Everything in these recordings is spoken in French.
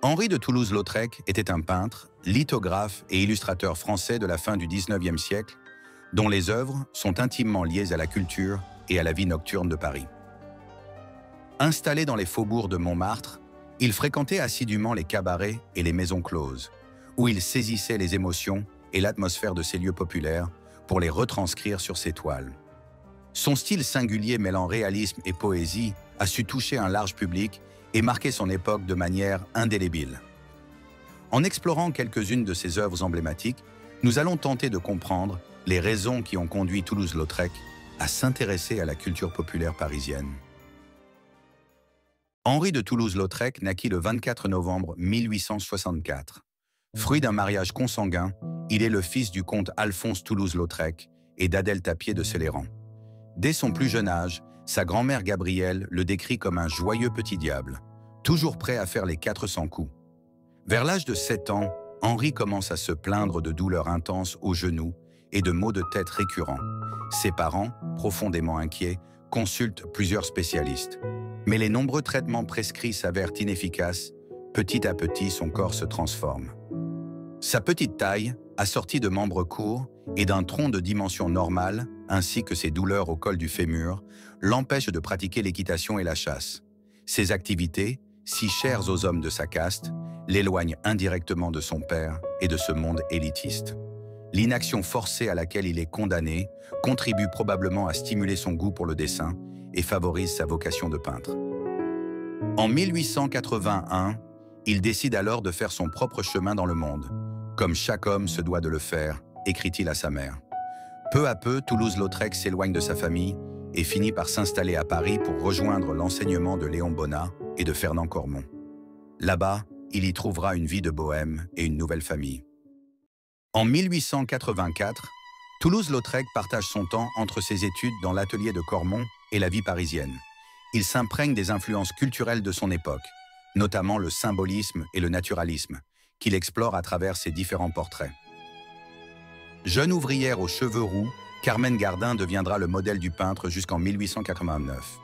Henri de Toulouse-Lautrec était un peintre, lithographe et illustrateur français de la fin du XIXe siècle, dont les œuvres sont intimement liées à la culture et à la vie nocturne de Paris. Installé dans les faubourgs de Montmartre, il fréquentait assidûment les cabarets et les maisons closes, où il saisissait les émotions et l'atmosphère de ces lieux populaires pour les retranscrire sur ses toiles. Son style singulier mêlant réalisme et poésie a su toucher un large public et marquer son époque de manière indélébile. En explorant quelques-unes de ses œuvres emblématiques, nous allons tenter de comprendre les raisons qui ont conduit Toulouse-Lautrec à s'intéresser à la culture populaire parisienne. Henri de Toulouse-Lautrec naquit le 24 novembre 1864. Fruit d'un mariage consanguin, il est le fils du comte Alphonse Toulouse-Lautrec et d'Adèle Tapier de Céléran. Dès son plus jeune âge, sa grand-mère Gabrielle le décrit comme un joyeux petit diable, toujours prêt à faire les 400 coups. Vers l'âge de 7 ans, Henri commence à se plaindre de douleurs intenses aux genoux et de maux de tête récurrents. Ses parents, profondément inquiets, consultent plusieurs spécialistes. Mais les nombreux traitements prescrits s'avèrent inefficaces. Petit à petit, son corps se transforme. Sa petite taille, assortie de membres courts et d'un tronc de dimension normale, ainsi que ses douleurs au col du fémur, l'empêchent de pratiquer l'équitation et la chasse. Ces activités, si chères aux hommes de sa caste, l'éloignent indirectement de son père et de ce monde élitiste. L'inaction forcée à laquelle il est condamné contribue probablement à stimuler son goût pour le dessin et favorise sa vocation de peintre. En 1881, il décide alors de faire son propre chemin dans le monde. Comme chaque homme se doit de le faire, écrit-il à sa mère. Peu à peu, Toulouse-Lautrec s'éloigne de sa famille et finit par s'installer à Paris pour rejoindre l'enseignement de Léon Bonnat et de Fernand Cormon. Là-bas, il y trouvera une vie de bohème et une nouvelle famille. En 1884, Toulouse-Lautrec partage son temps entre ses études dans l'atelier de Cormon et la vie parisienne. Il s'imprègne des influences culturelles de son époque, notamment le symbolisme et le naturalisme, qu'il explore à travers ses différents portraits. Jeune ouvrière aux cheveux roux, Carmen Gardin deviendra le modèle du peintre jusqu'en 1889.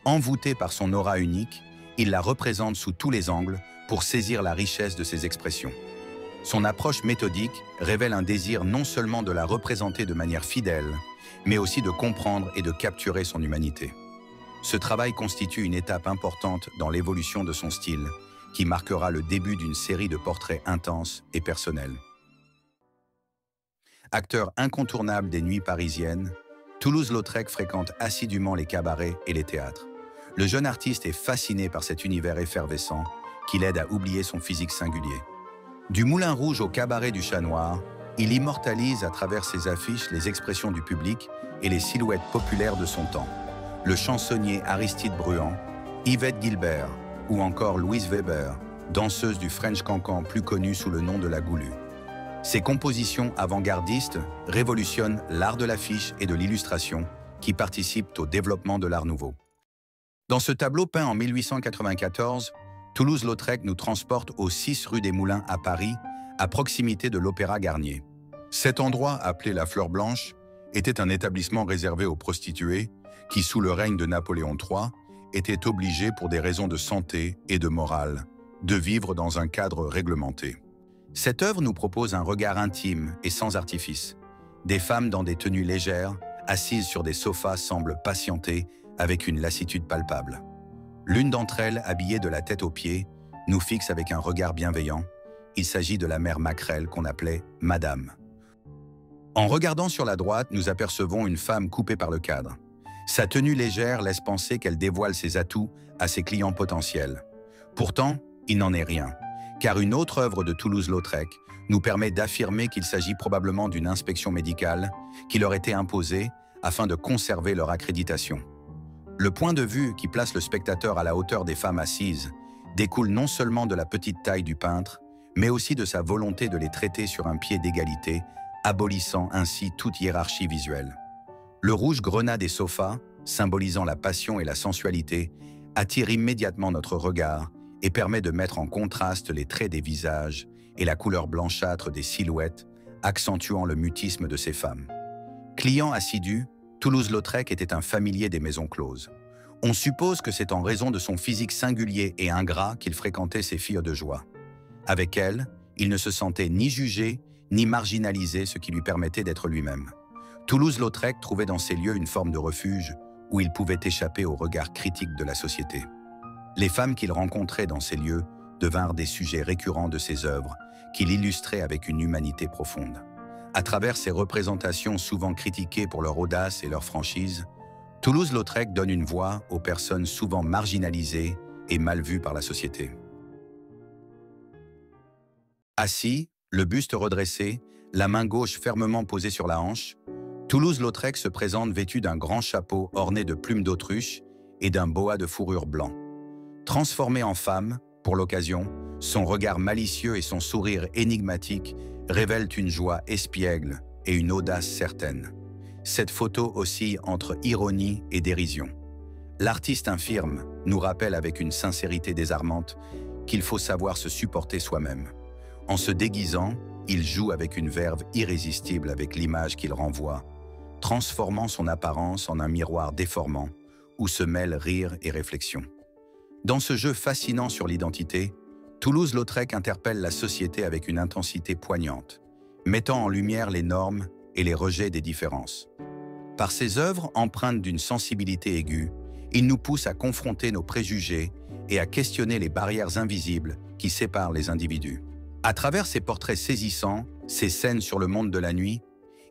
Envoûté par son aura unique, il la représente sous tous les angles pour saisir la richesse de ses expressions. Son approche méthodique révèle un désir non seulement de la représenter de manière fidèle, mais aussi de comprendre et de capturer son humanité. Ce travail constitue une étape importante dans l'évolution de son style, qui marquera le début d'une série de portraits intenses et personnels. Acteur incontournable des nuits parisiennes, Toulouse-Lautrec fréquente assidûment les cabarets et les théâtres. Le jeune artiste est fasciné par cet univers effervescent qui l'aide à oublier son physique singulier. Du Moulin Rouge au cabaret du Chat Noir, il immortalise à travers ses affiches les expressions du public et les silhouettes populaires de son temps. Le chansonnier Aristide Bruand, Yvette Guilbert ou encore Louise Weber, danseuse du French Cancan plus connue sous le nom de la Goulue. Ses compositions avant-gardistes révolutionnent l'art de l'affiche et de l'illustration qui participent au développement de l'art nouveau. Dans ce tableau peint en 1894, Toulouse-Lautrec nous transporte au 6 rue des Moulins à Paris, à proximité de l'Opéra Garnier. Cet endroit, appelé la Fleur Blanche, était un établissement réservé aux prostituées qui, sous le règne de Napoléon III, étaient obligées pour des raisons de santé et de morale de vivre dans un cadre réglementé. Cette œuvre nous propose un regard intime et sans artifice. Des femmes dans des tenues légères, assises sur des sofas, semblent patienter avec une lassitude palpable. L'une d'entre elles, habillée de la tête aux pieds, nous fixe avec un regard bienveillant. Il s'agit de la mère Macrel qu'on appelait Madame. En regardant sur la droite, nous apercevons une femme coupée par le cadre. Sa tenue légère laisse penser qu'elle dévoile ses atouts à ses clients potentiels. Pourtant, il n'en est rien, car une autre œuvre de Toulouse-Lautrec nous permet d'affirmer qu'il s'agit probablement d'une inspection médicale qui leur était imposée afin de conserver leur accréditation. Le point de vue qui place le spectateur à la hauteur des femmes assises découle non seulement de la petite taille du peintre, mais aussi de sa volonté de les traiter sur un pied d'égalité, abolissant ainsi toute hiérarchie visuelle. Le rouge grenat des sofas, symbolisant la passion et la sensualité, attire immédiatement notre regard et permet de mettre en contraste les traits des visages et la couleur blanchâtre des silhouettes, accentuant le mutisme de ces femmes. Client assidu, Toulouse-Lautrec était un familier des maisons closes. On suppose que c'est en raison de son physique singulier et ingrat qu'il fréquentait ces filles de joie. Avec elle, il ne se sentait ni jugé, ni marginalisé, ce qui lui permettait d'être lui-même. Toulouse-Lautrec trouvait dans ces lieux une forme de refuge où il pouvait échapper au regard critique de la société. Les femmes qu'il rencontrait dans ces lieux devinrent des sujets récurrents de ses œuvres, qu'il illustrait avec une humanité profonde. À travers ses représentations souvent critiquées pour leur audace et leur franchise, Toulouse-Lautrec donne une voix aux personnes souvent marginalisées et mal vues par la société. Assis, le buste redressé, la main gauche fermement posée sur la hanche, Toulouse-Lautrec se présente vêtu d'un grand chapeau orné de plumes d'autruche et d'un boa de fourrure blanc. Transformé en femme, pour l'occasion, son regard malicieux et son sourire énigmatique révèlent une joie espiègle et une audace certaine. Cette photo oscille entre ironie et dérision. L'artiste infirme nous rappelle avec une sincérité désarmante qu'il faut savoir se supporter soi-même. En se déguisant, il joue avec une verve irrésistible avec l'image qu'il renvoie, transformant son apparence en un miroir déformant où se mêlent rire et réflexion. Dans ce jeu fascinant sur l'identité, Toulouse-Lautrec interpelle la société avec une intensité poignante, mettant en lumière les normes et les rejets des différences. Par ses œuvres empreintes d'une sensibilité aiguë, il nous pousse à confronter nos préjugés et à questionner les barrières invisibles qui séparent les individus. À travers ses portraits saisissants, ses scènes sur le monde de la nuit,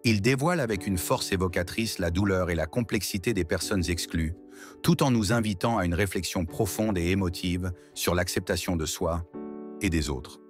il dévoile avec une force évocatrice la douleur et la complexité des personnes exclues, tout en nous invitant à une réflexion profonde et émotive sur l'acceptation de soi et des autres.